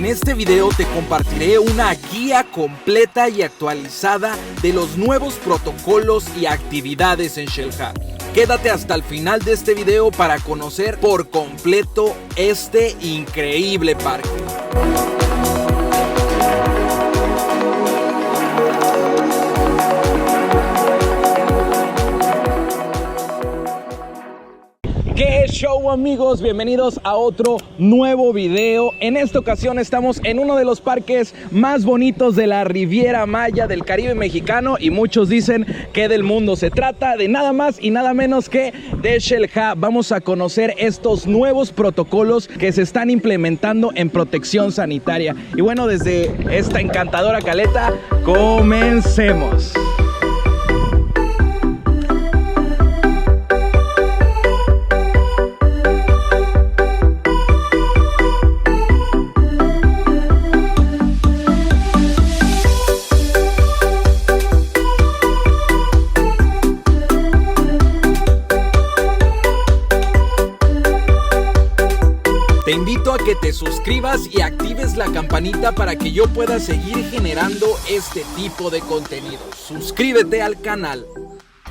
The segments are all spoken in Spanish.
En este video te compartiré una guía completa y actualizada de los nuevos protocolos y actividades en Xel-Há. Quédate hasta el final de este video para conocer por completo este increíble parque. ¿Qué show, amigos? Bienvenidos a otro nuevo video. En esta ocasión estamos en uno de los parques más bonitos de la Riviera Maya del Caribe mexicano, y muchos dicen que del mundo. Se trata de nada más y nada menos que de Xel-Há. Vamos a conocer estos nuevos protocolos que se están implementando en protección sanitaria. Y bueno, desde esta encantadora caleta, comencemos. Te invito a que te suscribas y actives la campanita para que yo pueda seguir generando este tipo de contenido. Suscríbete al canal.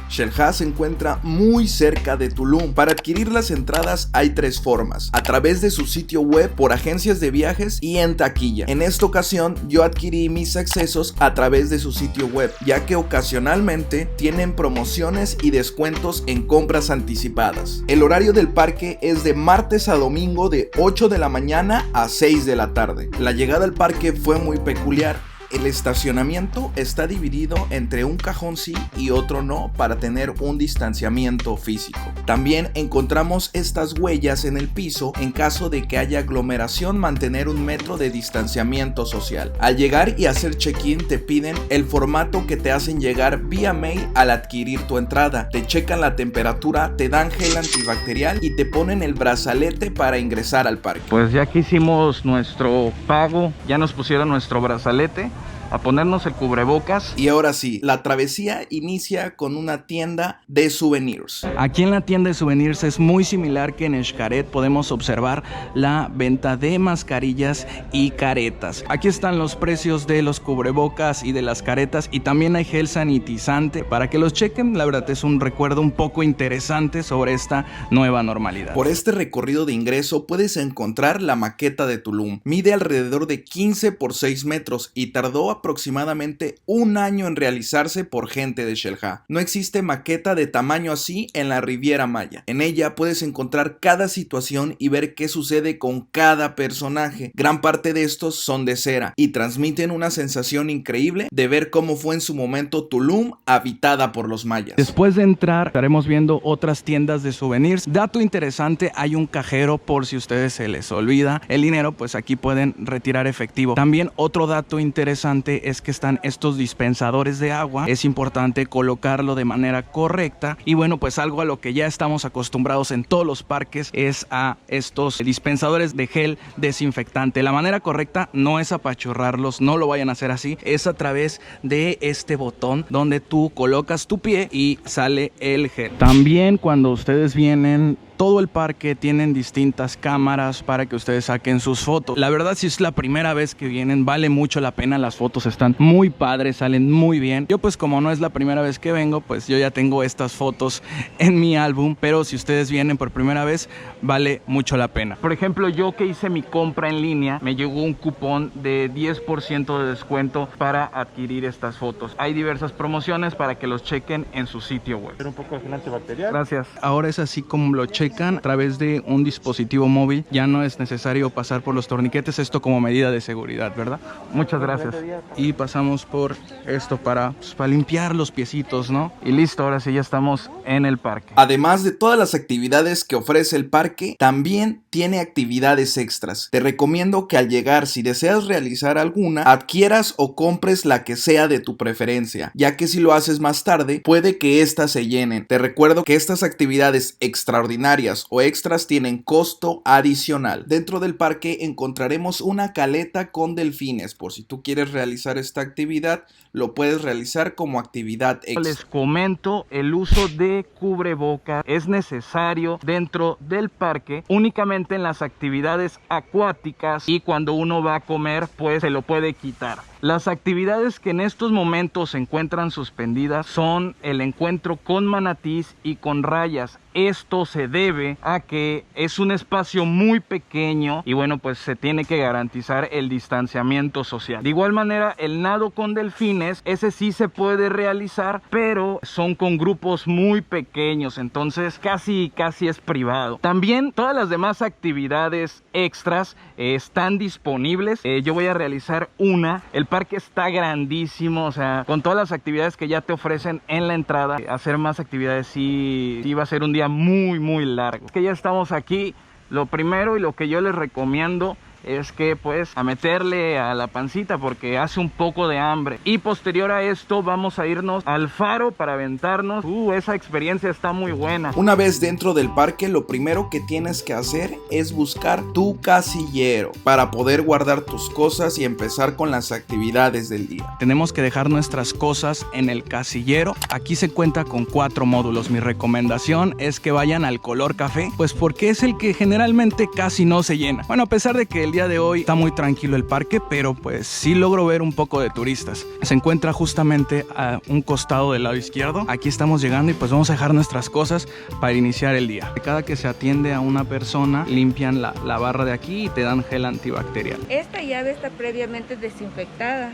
Xel-Há se encuentra muy cerca de Tulum. Para adquirir las entradas hay tres formas: a través de su sitio web, por agencias de viajes y en taquilla. En esta ocasión yo adquirí mis accesos a través de su sitio web, ya que ocasionalmente tienen promociones y descuentos en compras anticipadas. El horario del parque es de martes a domingo de 8 de la mañana a 6 de la tarde. La llegada al parque fue muy peculiar. El estacionamiento está dividido entre un cajón sí y otro no para tener un distanciamiento físico. También encontramos estas huellas en el piso en caso de que haya aglomeración, mantener 1 metro de distanciamiento social. Al llegar y hacer check-in te piden el formato que te hacen llegar vía mail al adquirir tu entrada. Te checan la temperatura, te dan gel antibacterial y te ponen el brazalete para ingresar al parque. Pues ya que hicimos nuestro pago, ya nos pusieron nuestro brazalete, a ponernos el cubrebocas. Y ahora sí, la travesía inicia con una tienda de souvenirs. Aquí en la tienda de souvenirs es muy similar que en Xcaret. Podemos observar la venta de mascarillas y caretas. Aquí están los precios de los cubrebocas y de las caretas, y también hay gel sanitizante para que los chequen. La verdad es un recuerdo un poco interesante sobre esta nueva normalidad. Por este recorrido de ingreso puedes encontrar la maqueta de Tulum. Mide alrededor de 15 por 6 metros y tardó aproximadamente 1 año en realizarse por gente de Xel-Há. No existe maqueta de tamaño así en la Riviera Maya. En ella puedes encontrar cada situación y ver qué sucede con cada personaje. Gran parte de estos son de cera y transmiten una sensación increíble de ver cómo fue en su momento Tulum habitada por los mayas. Después de entrar estaremos viendo otras tiendas de souvenirs. Dato interesante, hay un cajero por si a ustedes se les olvida el dinero, pues aquí pueden retirar efectivo. También otro dato interesante es que están estos dispensadores de agua. Es importante colocarlo de manera correcta, y bueno, pues algo a lo que ya estamos acostumbrados en todos los parques es a estos dispensadores de gel desinfectante. La manera correcta no es apachurrarlos, no lo vayan a hacer así, es a través de este botón donde tú colocas tu pie y sale el gel. También cuando ustedes vienen, todo el parque tienen distintas cámaras para que ustedes saquen sus fotos. La verdad, si es la primera vez que vienen, vale mucho la pena. Las fotos están muy padres, salen muy bien. Yo pues como no es la primera vez que vengo, pues yo ya tengo estas fotos en mi álbum, pero si ustedes vienen por primera vez, vale mucho la pena. Por ejemplo, yo que hice mi compra en línea, me llegó un cupón de 10% de descuento para adquirir estas fotos. Hay diversas promociones para que los chequen en su sitio web. Un poco de gel antibacterial. Gracias. Ahora es así como lo checan a través de un dispositivo móvil. Ya no es necesario pasar por los torniquetes, esto como medida de seguridad, ¿verdad? Muchas gracias. Y pasamos por esto para limpiar los piecitos, ¿no? Y listo, ahora sí ya estamos en el parque. Además de todas las actividades que ofrece el parque, también tiene actividades extras. Te recomiendo que al llegar, si deseas realizar alguna, adquieras o compres la que sea de tu preferencia, ya que si lo haces más tarde, puede que éstas se llenen. Te recuerdo que estas actividades extraordinarias extraordinarias o extras tienen costo adicional. Dentro del parque encontraremos una caleta con delfines. Por si tú quieres realizar esta actividad, lo puedes realizar como actividad extra. Les comento, el uso de cubreboca es necesario dentro del parque únicamente en las actividades acuáticas, y cuando uno va a comer pues se lo puede quitar. Las actividades que en estos momentos se encuentran suspendidas son el encuentro con manatís y con rayas. Esto se debe a que es un espacio muy pequeño y bueno, pues se tiene que garantizar el distanciamiento social. De igual manera, el nado con delfines, ese sí se puede realizar, pero son con grupos muy pequeños, entonces casi es privado. También todas las demás actividades extras están disponibles. Yo voy a realizar una. El parque está grandísimo, o sea, con todas las actividades que ya te ofrecen en la entrada, hacer más actividades sí va a ser un día muy largo. Que ya estamos aquí, lo primero y lo que yo les recomiendo es que pues a meterle a la pancita porque hace un poco de hambre, y posterior a esto vamos a irnos al faro para aventarnos. Esa experiencia está muy buena. Una vez dentro del parque, lo primero que tienes que hacer es buscar tu casillero para poder guardar tus cosas y empezar con las actividades del día. Tenemos que dejar nuestras cosas en el casillero. Aquí se cuenta con 4 módulos. Mi recomendación es que vayan al color café, pues porque es el que generalmente casi no se llena. Bueno, a pesar de que el día de hoy está muy tranquilo el parque, pero pues sí logro ver un poco de turistas. Se encuentra justamente a un costado del lado izquierdo. Aquí estamos llegando y pues vamos a dejar nuestras cosas para iniciar el día. Cada que se atiende a una persona, limpian la barra de aquí y te dan gel antibacterial. Esta llave está previamente desinfectada.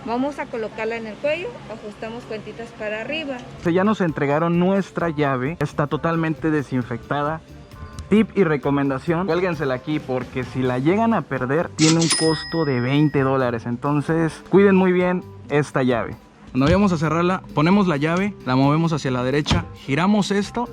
Vamos a colocarla en el cuello, ajustamos cuentitas para arriba. Ya nos entregaron nuestra llave, está totalmente desinfectada. Tip y recomendación, cuélguensela aquí porque si la llegan a perder tiene un costo de $20, entonces cuiden muy bien esta llave. Cuando vayamos a cerrarla, ponemos la llave, la movemos hacia la derecha, giramos esto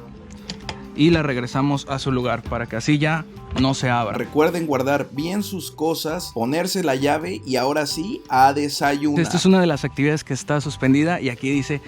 y la regresamos a su lugar para que así ya no se abra. Recuerden guardar bien sus cosas, ponerse la llave y ahora sí a desayunar. Esta es una de las actividades que está suspendida y aquí dice: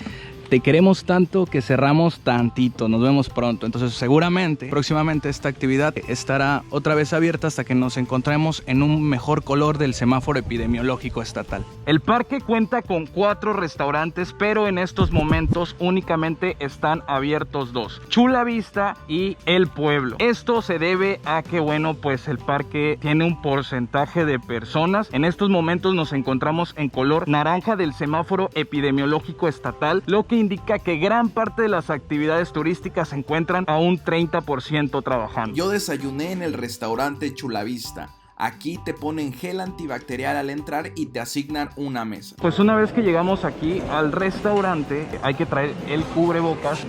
te queremos tanto que cerramos tantito, nos vemos pronto. Entonces seguramente próximamente esta actividad estará otra vez abierta hasta que nos encontremos en un mejor color del semáforo epidemiológico estatal. El parque cuenta con 4 restaurantes, pero en estos momentos únicamente están abiertos 2: Chula Vista y El Pueblo. Esto se debe a que bueno, pues el parque tiene un porcentaje de personas. En estos momentos nos encontramos en color naranja del semáforo epidemiológico estatal, lo que indica que gran parte de las actividades turísticas se encuentran a un 30% trabajando. Yo desayuné en el restaurante Chula Vista. Aquí te ponen gel antibacterial al entrar y te asignan una mesa. Pues una vez que llegamos aquí al restaurante, hay que traer el cubrebocas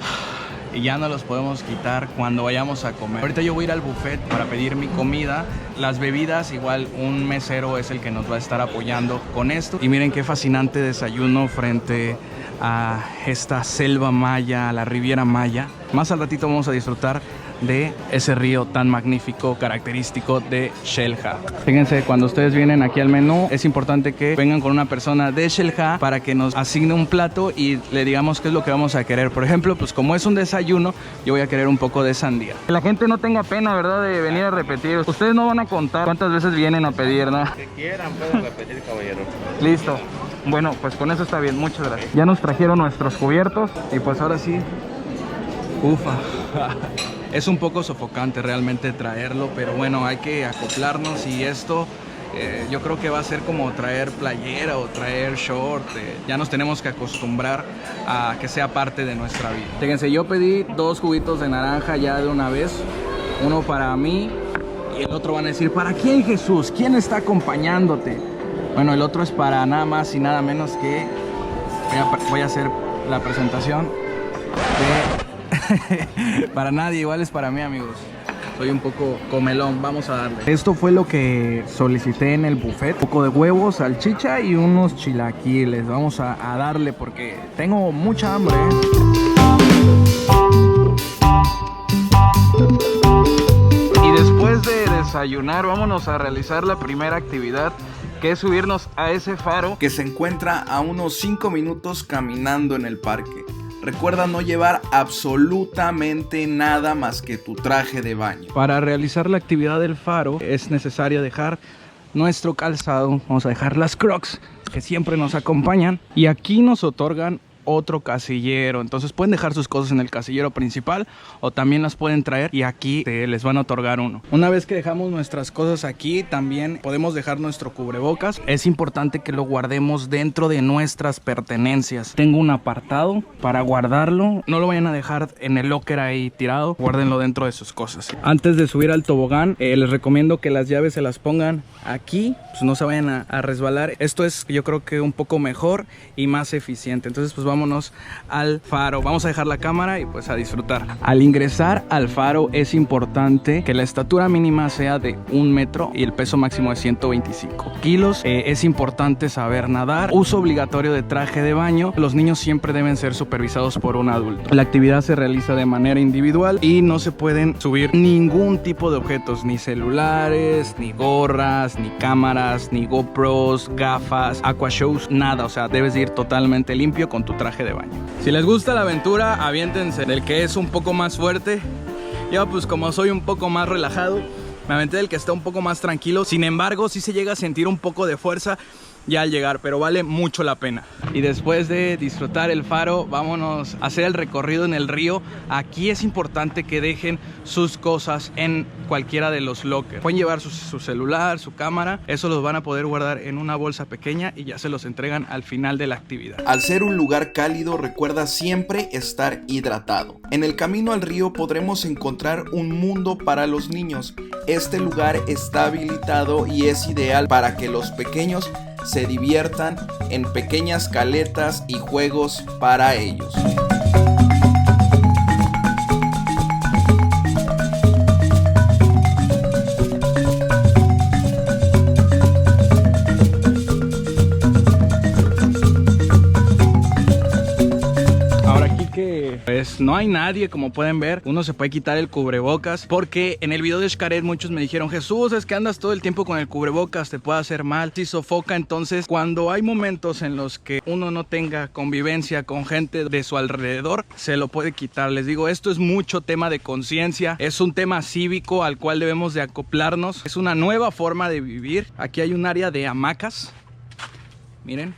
y ya no los podemos quitar cuando vayamos a comer. Ahorita yo voy a ir al buffet para pedir mi comida. Las bebidas, igual un mesero es el que nos va a estar apoyando con esto. Y miren qué fascinante desayuno frente a esta selva maya, a la Riviera Maya. Más al ratito vamos a disfrutar de ese río tan magnífico, característico de Xel-Há. Fíjense, cuando ustedes vienen aquí al menú, es importante que vengan con una persona de Xel-Há para que nos asigne un plato y le digamos qué es lo que vamos a querer. Por ejemplo, pues como es un desayuno, yo voy a querer un poco de sandía. Que la gente no tenga pena, ¿verdad?, de venir a repetir. Ustedes no van a contar cuántas veces vienen a pedir, ¿no? Que quieran, pueden repetir, caballero. Listo. Bueno, pues con eso está bien, muchas gracias. Ya nos trajeron nuestros cubiertos y pues ahora sí, ufa. Es un poco sofocante realmente traerlo, pero bueno, hay que acoplarnos y esto yo creo que va a ser como traer playera o traer short. Ya nos tenemos que acostumbrar a que sea parte de nuestra vida. Fíjense, yo pedí 2 juguitos de naranja ya de una vez, uno para mí y el otro van a decir, ¿para quién, Jesús? ¿Quién está acompañándote? Bueno, el otro es para nada más y nada menos que voy a hacer la presentación de para nadie, igual es para mí, amigos. Soy un poco comelón, vamos a darle. Esto fue lo que solicité en el buffet: un poco de huevos, salchicha y unos chilaquiles. Vamos a darle porque tengo mucha hambre. Y después de desayunar, vámonos a realizar la primera actividad, que es subirnos a ese faro que se encuentra a unos 5 minutos caminando en el parque. Recuerda no llevar absolutamente nada más que tu traje de baño. Para realizar la actividad del faro es necesario dejar nuestro calzado. Vamos a dejar las Crocs que siempre nos acompañan y aquí nos otorgan otro casillero, entonces pueden dejar sus cosas en el casillero principal o también las pueden traer y aquí les van a otorgar uno. Una vez que dejamos nuestras cosas aquí, también podemos dejar nuestro cubrebocas. Es importante que lo guardemos dentro de nuestras pertenencias. Tengo un apartado para guardarlo, no lo vayan a dejar en el locker ahí tirado, guárdenlo dentro de sus cosas. Antes de subir al tobogán, les recomiendo que las llaves se las pongan aquí, pues no se vayan a resbalar. Esto es, yo creo que un poco mejor y más eficiente. Entonces pues vámonos al faro. Vamos a dejar la cámara y pues a disfrutar. Al ingresar al faro es importante que la estatura mínima sea de 1 metro y el peso máximo de 125 kilos. Es importante saber nadar. Uso obligatorio de traje de baño. Los niños siempre deben ser supervisados por un adulto. La actividad se realiza de manera individual y no se pueden subir ningún tipo de objetos, ni celulares, ni gorras, ni cámaras, ni GoPros, gafas, aqua shows, nada. O sea, debes de ir totalmente limpio con tu traje de baño. Si les gusta la aventura, aviéntense del que es un poco más fuerte. Yo pues como soy un poco más relajado, me aventé del que está un poco más tranquilo. Sin embargo, sí se llega a sentir un poco de fuerza ya al llegar, pero vale mucho la pena. Y después de disfrutar el faro, vámonos a hacer el recorrido en el río. Aquí es importante que dejen sus cosas en cualquiera de los lockers. Pueden llevar su celular, su cámara, eso los van a poder guardar en una bolsa pequeña y ya se los entregan al final de la actividad. Al ser un lugar cálido, recuerda siempre estar hidratado. En el camino al río podremos encontrar un mundo para los niños. Este lugar está habilitado y es ideal para que los pequeños se diviertan en pequeñas caletas y juegos para ellos. Pues no hay nadie, como pueden ver. Uno se puede quitar el cubrebocas porque en el video de Xcaret muchos me dijeron: Jesús, es que andas todo el tiempo con el cubrebocas, te puede hacer mal, si sofoca. Entonces, cuando hay momentos en los que uno no tenga convivencia con gente de su alrededor, se lo puede quitar. Les digo, esto es mucho tema de conciencia, es un tema cívico al cual debemos de acoplarnos. Es una nueva forma de vivir. Aquí hay un área de hamacas, miren.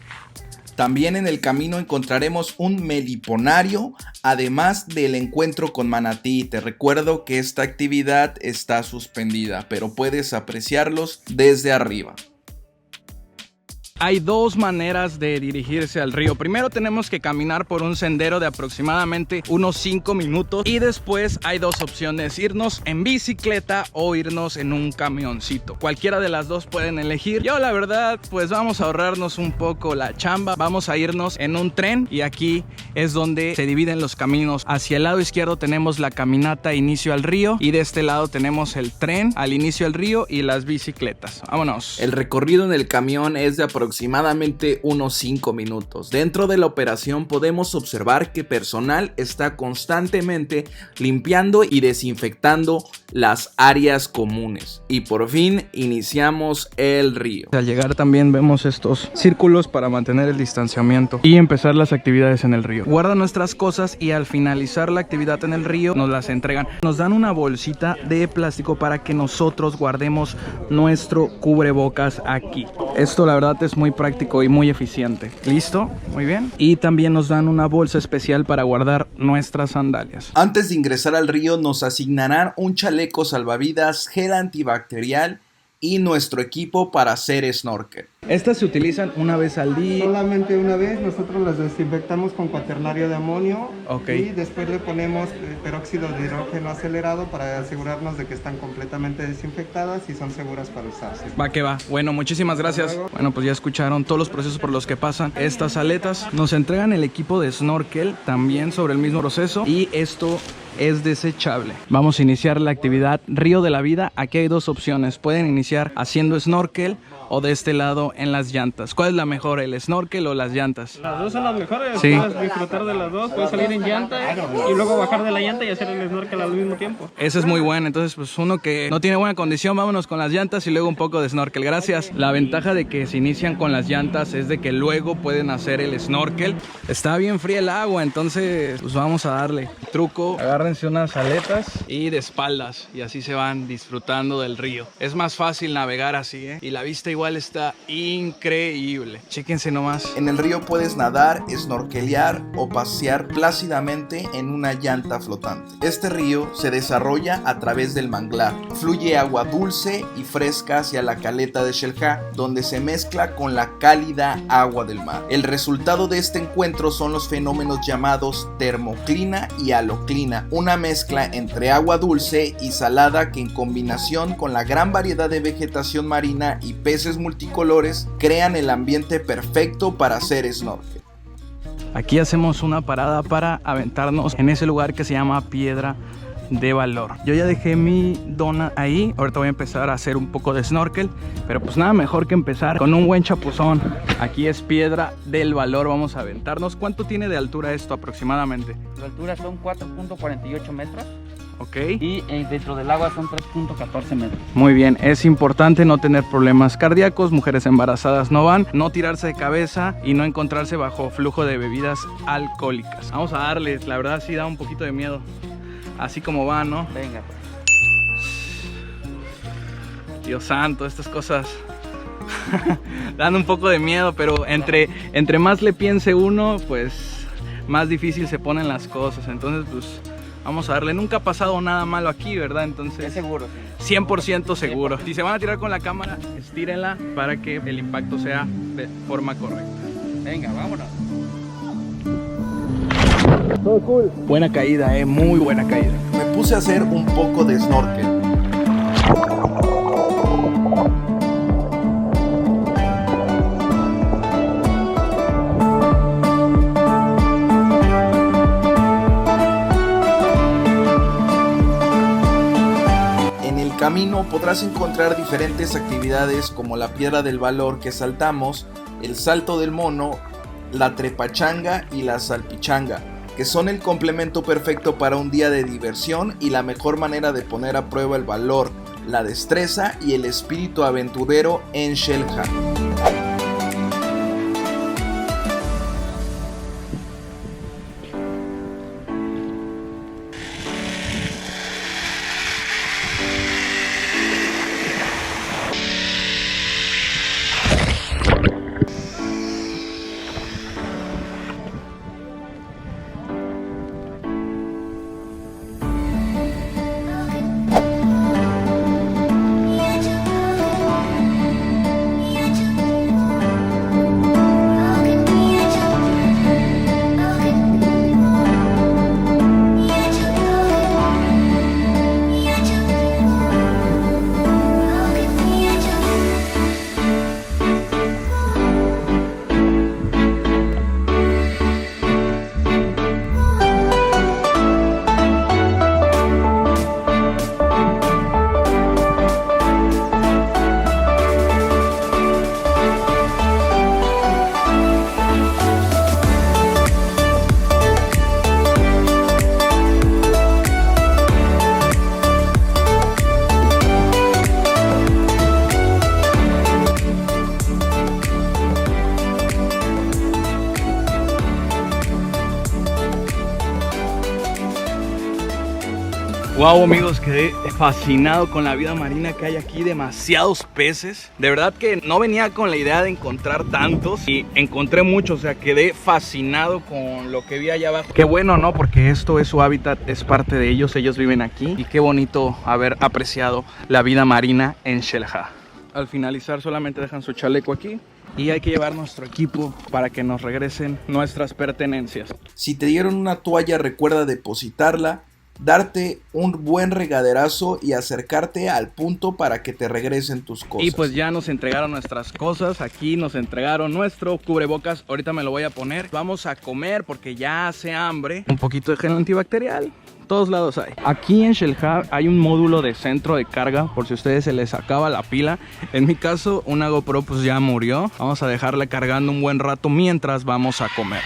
También en el camino encontraremos un meliponario, además del encuentro con manatí. Te recuerdo que esta actividad está suspendida, pero puedes apreciarlos desde arriba. Hay dos maneras de dirigirse al río. Primero tenemos que caminar por un sendero de aproximadamente unos 5 minutos y después hay dos opciones: irnos en bicicleta o irnos en un camioncito. Cualquiera de las dos pueden elegir. Yo la verdad pues vamos a ahorrarnos un poco la chamba, vamos a irnos en un tren y aquí es donde se dividen los caminos. Hacia el lado izquierdo tenemos la caminata inicio al río y de este lado tenemos el tren al inicio al río y las bicicletas. Vámonos. El recorrido en el camión es de aproximadamente unos 5 minutos. Dentro de la operación podemos observar que personal está constantemente limpiando y desinfectando las áreas comunes. Y por fin iniciamos el río. Al llegar también vemos estos círculos para mantener el distanciamiento y empezar las actividades en el río. Guardan nuestras cosas y al finalizar la actividad en el río nos las entregan. Nos dan una bolsita de plástico para que nosotros guardemos nuestro cubrebocas aquí. Esto la verdad es muy práctico y muy eficiente. ¿Listo? Muy bien. Y también nos dan una bolsa especial para guardar nuestras sandalias. Antes de ingresar al río nos asignarán un chaleco salvavidas, gel antibacterial y nuestro equipo para hacer snorkel. Estas se utilizan una vez al día. Solamente una vez. Nosotros las desinfectamos con cuaternario de amonio. Okay. Y después le ponemos peróxido de hidrógeno acelerado para asegurarnos de que están completamente desinfectadas y son seguras para usarse. Va que va. Bueno, muchísimas gracias. Bueno, pues ya escucharon todos los procesos por los que pasan estas aletas. Nos entregan el equipo de snorkel también sobre el mismo proceso y esto es desechable. Vamos a iniciar la actividad Río de la Vida. Aquí hay dos opciones. Pueden iniciar haciendo snorkel o de este lado en las llantas. ¿Cuál es la mejor, el snorkel o las llantas? Las dos son las mejores, Sí. puedes disfrutar de las dos, puedes salir en llanta y luego bajar de la llanta y hacer el snorkel al mismo tiempo. Ese es muy bueno, entonces pues uno que no tiene buena condición, vámonos con las llantas y luego un poco de snorkel. Gracias. La ventaja de que se inician con las llantas es de que luego pueden hacer el snorkel. Está bien fría el agua, entonces pues vamos a darle. Truco, agárrense unas aletas y de espaldas y así se van disfrutando del río. Es más fácil navegar así, ¿eh? Y la vista igual está increíble. Chéquense nomás. En el río puedes nadar, snorkelear o pasear plácidamente en una llanta flotante. Este río se desarrolla a través del manglar. Fluye agua dulce y fresca hacia la caleta de Xel-Há, donde se mezcla con la cálida agua del mar. El resultado de este encuentro son los fenómenos llamados termoclina y haloclina, una mezcla entre agua dulce y salada que en combinación con la gran variedad de vegetación marina y peces multicolores crean el ambiente perfecto para hacer snorkel. Aquí hacemos una parada para aventarnos en ese lugar que se llama Piedra de Valor. Yo ya dejé mi dona ahí, ahorita voy a empezar a hacer un poco de snorkel, pero pues nada mejor que empezar con un buen chapuzón. Aquí es Piedra del Valor, vamos a aventarnos. ¿Cuánto tiene de altura esto aproximadamente? La altura son 4.48 metros Ok. y dentro del agua son 3.14 metros. Muy bien, es importante no tener problemas cardíacos, mujeres embarazadas no van, no tirarse de cabeza y no encontrarse bajo flujo de bebidas alcohólicas. Vamos a darles, la verdad sí da un poquito de miedo, así como va, ¿no? Venga, pues. Dios santo, estas cosas dan un poco de miedo, pero entre más le piense uno, pues más difícil se ponen las cosas. Entonces, pues vamos a darle. Nunca ha pasado nada malo aquí, ¿verdad? Entonces, Es seguro. 100% seguro. Si se van a tirar con la cámara, estírenla para que el impacto sea de forma correcta. Venga, vámonos. Buena caída, muy buena caída. Me puse a hacer un poco de snorkel. En el camino podrás encontrar diferentes actividades como la Piedra del Valor que saltamos, el salto del mono, la trepachanga y la salpichanga, que son el complemento perfecto para un día de diversión y la mejor manera de poner a prueba el valor, la destreza y el espíritu aventurero en Xel-Há. Wow, amigos, quedé fascinado con la vida marina que hay aquí, demasiados peces. De verdad que no venía con la idea de encontrar tantos y encontré muchos, o sea, quedé fascinado con lo que vi allá abajo. Qué bueno, ¿no? Porque esto es su hábitat, es parte de ellos viven aquí y qué bonito haber apreciado la vida marina en Xel-Há. Al finalizar solamente dejan su chaleco aquí y hay que llevar nuestro equipo para que nos regresen nuestras pertenencias. Si te dieron una toalla, recuerda depositarla darte un buen regaderazo y acercarte al punto para que te regresen tus cosas. Y pues ya nos entregaron nuestras cosas, aquí nos entregaron nuestro cubrebocas, ahorita me lo voy a poner. Vamos a comer porque ya hace hambre. Un poquito de gel antibacterial, todos lados hay. Aquí en Xel-Há hay un módulo de centro de carga por si a ustedes se les acaba la pila. En mi caso una GoPro pues ya murió. Vamos a dejarla cargando un buen rato mientras vamos a comer.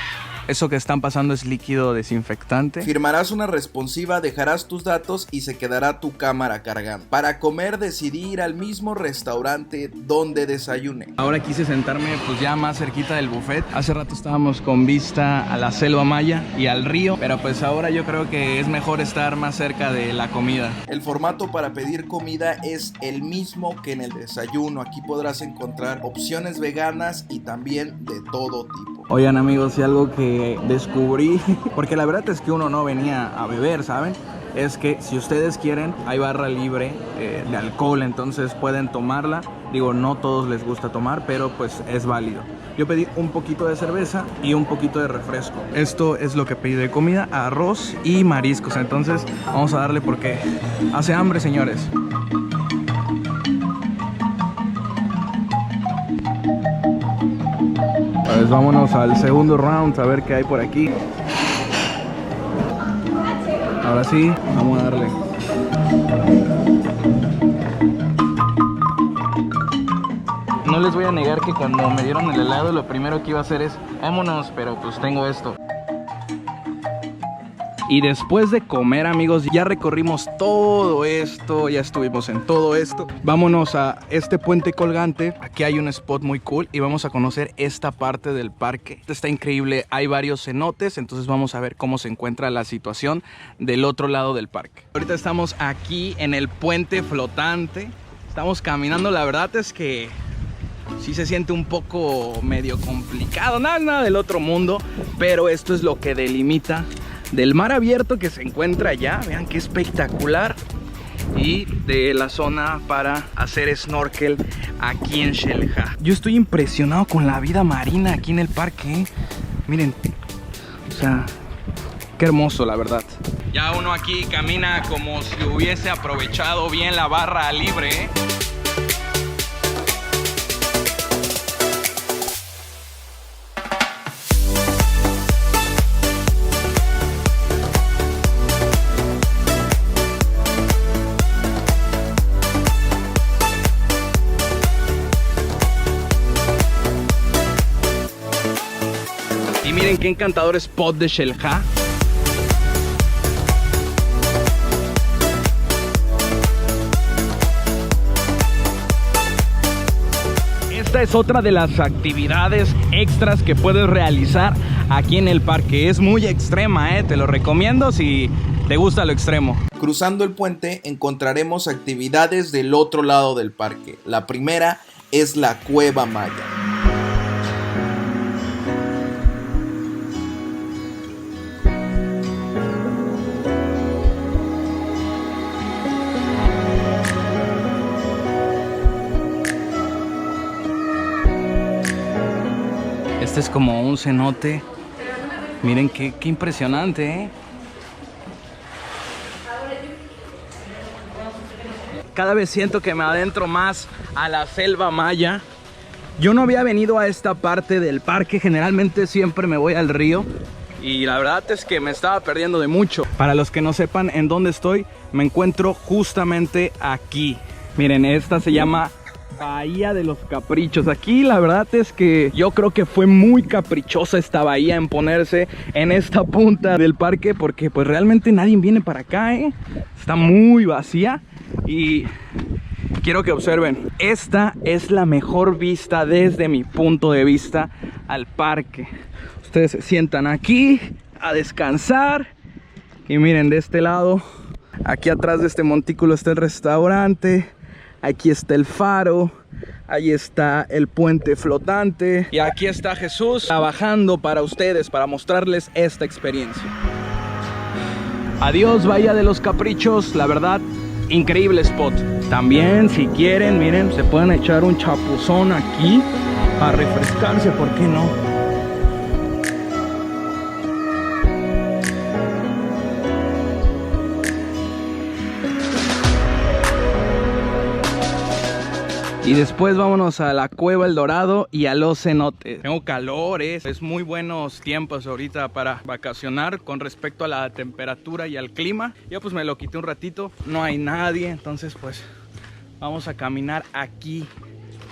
Eso que están pasando es líquido desinfectante. Firmarás una responsiva, dejarás tus datos y se quedará tu cámara cargando. Para comer decidí ir al mismo restaurante donde desayuné. Ahora quise sentarme pues ya más cerquita del buffet. Hace rato estábamos con vista a la selva maya y al río, pero pues ahora yo creo que es mejor estar más cerca de la comida. El formato para pedir comida es el mismo que en el desayuno. Aquí podrás encontrar opciones veganas y también de todo tipo. Oigan amigos, y algo que descubrí, porque la verdad es que uno no venía a beber, ¿saben? Es que si ustedes quieren, hay barra libre de alcohol, entonces pueden tomarla. Digo, no todos les gusta tomar, pero pues es válido. Yo pedí un poquito de cerveza y un poquito de refresco. Esto es lo que pedí de comida, arroz y mariscos. Entonces vamos a darle porque hace hambre, señores. Pues vámonos al segundo round a ver qué hay por aquí. Ahora sí, vamos a darle. No les voy a negar que cuando me dieron el helado lo primero que iba a hacer es vámonos, pero pues tengo esto. Y después de comer, amigos, ya recorrimos todo esto, ya estuvimos en todo esto. Vámonos a este puente colgante. Aquí hay un spot muy cool y vamos a conocer esta parte del parque. Está increíble, hay varios cenotes, entonces vamos a ver cómo se encuentra la situación del otro lado del parque. Ahorita estamos aquí en el puente flotante. Estamos caminando, la verdad es que sí se siente un poco medio complicado. Nada del otro mundo, pero esto es lo que delimita del mar abierto que se encuentra allá, vean qué espectacular, y de la zona para hacer snorkel aquí en Xel-Há. Yo estoy impresionado con la vida marina aquí en el parque, ¿eh? Miren, o sea, qué hermoso la verdad. Ya uno aquí camina como si hubiese aprovechado bien la barra libre, ¿eh? Y miren qué encantador spot de Xel-Há. Esta es otra de las actividades extras que puedes realizar aquí en el parque. Es muy extrema, te lo recomiendo si te gusta lo extremo. Cruzando el puente encontraremos actividades del otro lado del parque. La primera es la Cueva Maya. Este es como un cenote. Miren qué impresionante, ¿eh? Cada vez siento que me adentro más a la selva maya. Yo no había venido a esta parte del parque. Generalmente siempre me voy al río. Y la verdad es que me estaba perdiendo de mucho. Para los que no sepan en dónde estoy, me encuentro justamente aquí. Miren, esta se llama Bahía de los Caprichos. Aquí la verdad es que yo creo que fue muy caprichosa esta bahía en ponerse en esta punta del parque, porque pues realmente nadie viene para acá, ¿eh? Está muy vacía y quiero que observen. Esta es la mejor vista desde mi punto de vista al parque. Ustedes se sientan aquí a descansar y miren, de este lado, aquí atrás de este montículo está el restaurante. Aquí está el faro, ahí está el puente flotante y aquí está Jesús trabajando para ustedes, para mostrarles esta experiencia. Adiós Bahía de los Caprichos, la verdad, increíble spot. También si quieren, miren, se pueden echar un chapuzón aquí a refrescarse, ¿por qué no? Y después vámonos a la Cueva El Dorado y a los cenotes. Tengo calor, es muy buenos tiempos ahorita para vacacionar con respecto a la temperatura y al clima. Yo pues me lo quité un ratito, no hay nadie, entonces pues vamos a caminar aquí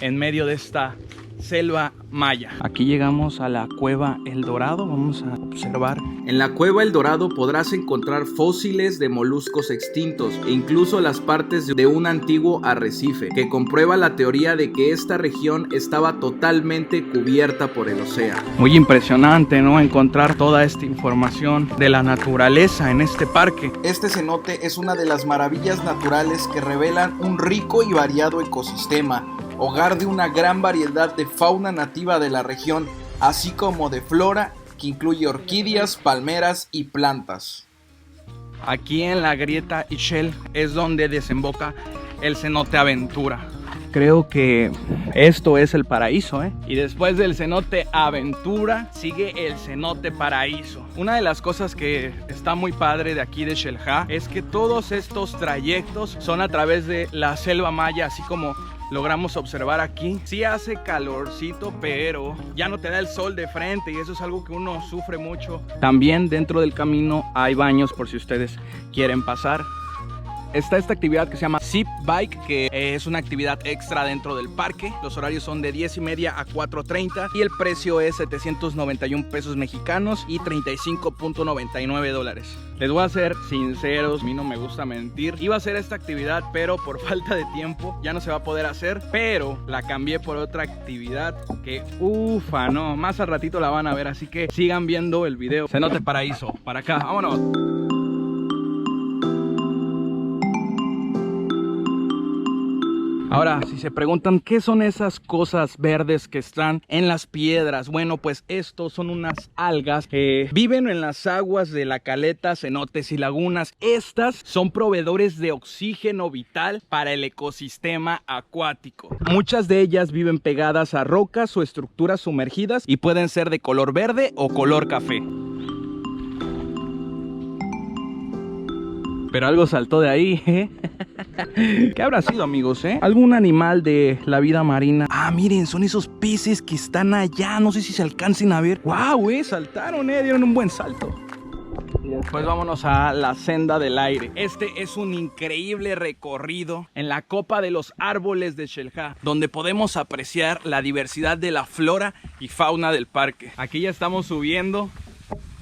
en medio de esta selva maya. Aquí llegamos a la Cueva El Dorado, vamos a observar. En la Cueva El Dorado podrás encontrar fósiles de moluscos extintos e incluso las partes de un antiguo arrecife, que comprueba la teoría de que esta región estaba totalmente cubierta por el océano. Muy impresionante, ¿no? Encontrar toda esta información de la naturaleza en este parque. Este cenote es una de las maravillas naturales que revelan un rico y variado ecosistema, hogar de una gran variedad de fauna nativa de la región, así como de flora que incluye orquídeas, palmeras y plantas. Aquí en la grieta Ixchel es donde desemboca el cenote Aventura. Creo que esto es el paraíso, ¿eh? Y después del cenote Aventura sigue el cenote Paraíso. Una de las cosas que está muy padre de aquí de Xel-Há es que todos estos trayectos son a través de la selva maya, así como logramos observar aquí. Sí hace calorcito, pero ya no te da el sol de frente y eso es algo que uno sufre mucho. También dentro del camino hay baños por si ustedes quieren pasar. Está esta actividad que se llama Zip Bike, que es una actividad extra dentro del parque. Los horarios son de 10:30 a 4:30 y el precio es 791 pesos mexicanos y $35.99. Les voy a ser sinceros, a mí no me gusta mentir. Iba a hacer esta actividad, pero por falta de tiempo ya no se va a poder hacer. Pero la cambié por otra actividad que, ufa, no, más al ratito la van a ver. Así que sigan viendo el video. Cenote Paraíso, para acá, vámonos. Ahora, si se preguntan qué son esas cosas verdes que están en las piedras, bueno, pues estos son unas algas que viven en las aguas de la caleta, cenotes y lagunas. Estas son proveedores de oxígeno vital para el ecosistema acuático. Muchas de ellas viven pegadas a rocas o estructuras sumergidas y pueden ser de color verde o color café. Pero algo saltó de ahí, ¿eh? ¿Qué habrá sido, amigos, eh? ¿Algún animal de la vida marina? Ah, miren, son esos peces que están allá. No sé si se alcancen a ver. ¡Wow, saltaron, dieron un buen salto. Pues vámonos a la senda del aire. Este es un increíble recorrido en la copa de los árboles de Xel-Há, donde podemos apreciar la diversidad de la flora y fauna del parque. Aquí ya estamos subiendo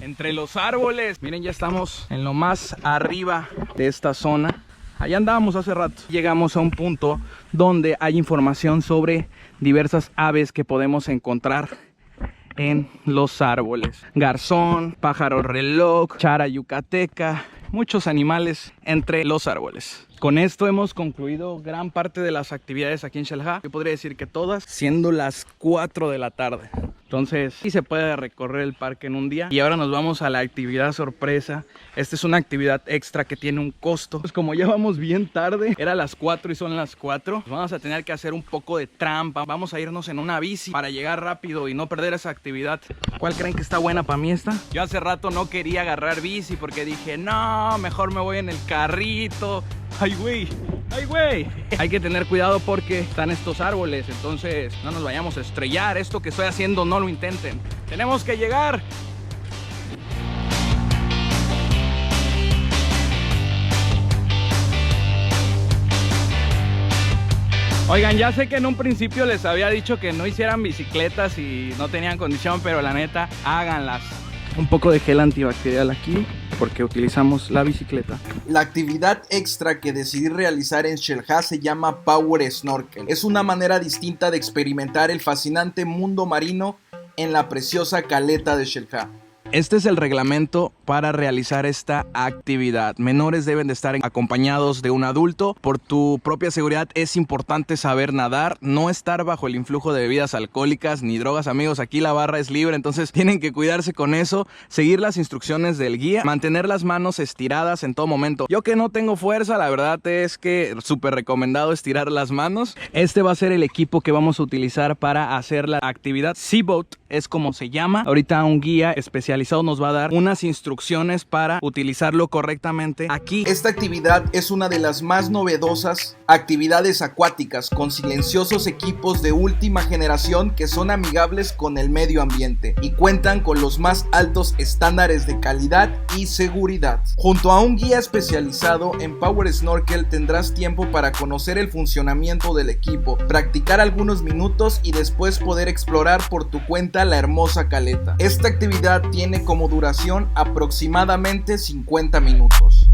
entre los árboles. Miren, ya estamos en lo más arriba de esta zona. Allá andábamos hace rato. Llegamos a un punto donde hay información sobre diversas aves que podemos encontrar en los árboles. Garzón, pájaro reloj, chara yucateca, muchos animales entre los árboles. Con esto hemos concluido gran parte de las actividades aquí en Xel-Há. Yo podría decir que todas, siendo las 4 de la tarde. Entonces sí se puede recorrer el parque en un día. Y ahora nos vamos a la actividad sorpresa. Esta es una actividad extra que tiene un costo. Pues como ya vamos bien tarde, era las 4 y son las 4, pues vamos a tener que hacer un poco de trampa. Vamos a irnos en una bici para llegar rápido y no perder esa actividad. ¿Cuál creen que está buena para mí esta? Yo hace rato no quería agarrar bici porque dije, no, mejor me voy en el carrito. ¡Ay, güey! ¡Ay, güey! Hay que tener cuidado porque están estos árboles, entonces no nos vayamos a estrellar. Esto que estoy haciendo no lo intenten. ¡Tenemos que llegar! Oigan, ya sé que en un principio les había dicho que no hicieran bicicletas y no tenían condición, pero la neta, háganlas. Un poco de gel antibacterial aquí, porque utilizamos la bicicleta. La actividad extra que decidí realizar en Xel-Há se llama Power Snorkel. Es una manera distinta de experimentar el fascinante mundo marino en la preciosa caleta de Xel-Há. Este es el reglamento para realizar esta actividad. Menores deben de estar acompañados de un adulto. Por tu propia seguridad es importante saber nadar, no estar bajo el influjo de bebidas alcohólicas ni drogas, amigos. Aquí la barra es libre, entonces tienen que cuidarse con eso. Seguir las instrucciones del guía, mantener las manos estiradas en todo momento. Yo que no tengo fuerza, la verdad es que súper recomendado estirar las manos. Este va a ser el equipo que vamos a utilizar para hacer la actividad Seaboat es como se llama. Ahorita un guía especializado nos va a dar unas instrucciones para utilizarlo correctamente aquí. Esta actividad es una de las más novedosas actividades acuáticas con silenciosos equipos de última generación que son amigables con el medio ambiente y cuentan con los más altos estándares de calidad y seguridad. Junto a un guía especializado en Power Snorkel tendrás tiempo para conocer el funcionamiento del equipo, practicar algunos minutos y después poder explorar por tu cuenta la hermosa caleta. Esta actividad tiene como duración aproximadamente 50 minutos.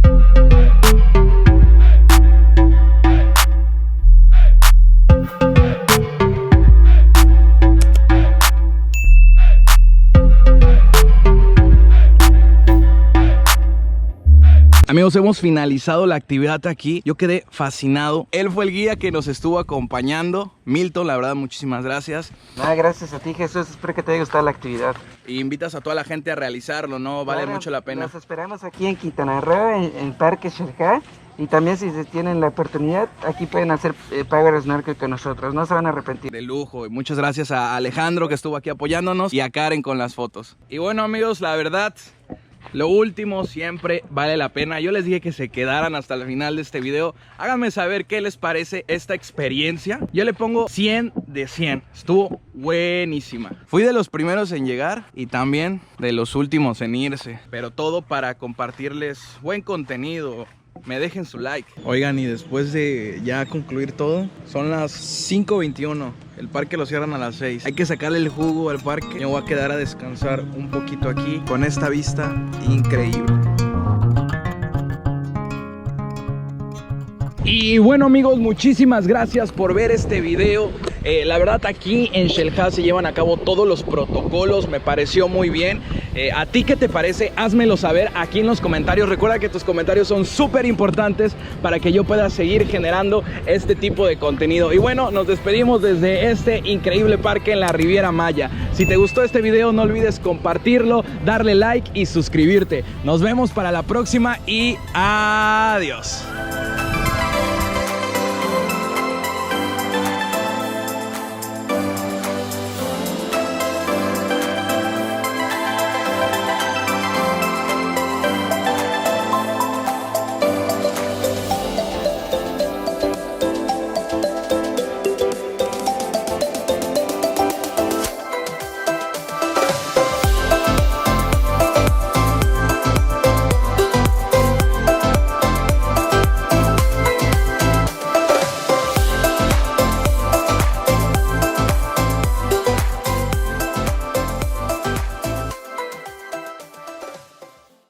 Amigos, hemos finalizado la actividad aquí. Yo quedé fascinado. Él fue el guía que nos estuvo acompañando. Milton, la verdad, muchísimas gracias. Nada, gracias a ti, Jesús. Espero que te haya gustado la actividad. Y invitas a toda la gente a realizarlo, ¿no? Vale mucho la pena. Los esperamos aquí en Quintana Roo, en el Parque Xel-Há. Y también si tienen la oportunidad, aquí pueden hacer Power Snorkel con nosotros. No se van a arrepentir. De lujo. Y muchas gracias a Alejandro que estuvo aquí apoyándonos y a Karen con las fotos. Y bueno, amigos, la verdad, lo último siempre vale la pena. Yo les dije que se quedaran hasta el final de este video. Háganme saber qué les parece esta experiencia. Yo le pongo 100 de 100. Estuvo buenísima. Fui de los primeros en llegar y también de los últimos en irse. Pero todo para compartirles buen contenido. Me dejen su like. Oigan, y después de ya concluir todo, son las 5:21. El parque lo cierran a las 6. Hay que sacarle el jugo al parque. Me voy a quedar a descansar un poquito aquí con esta vista increíble. Y bueno, amigos, muchísimas gracias por ver este video. La verdad, aquí en Xel-Há se llevan a cabo todos los protocolos. Me pareció muy bien. ¿A ti qué te parece? Házmelo saber aquí en los comentarios. Recuerda que tus comentarios son súper importantes para que yo pueda seguir generando este tipo de contenido. Y bueno, nos despedimos desde este increíble parque en la Riviera Maya. Si te gustó este video, no olvides compartirlo, darle like y suscribirte. Nos vemos para la próxima y adiós.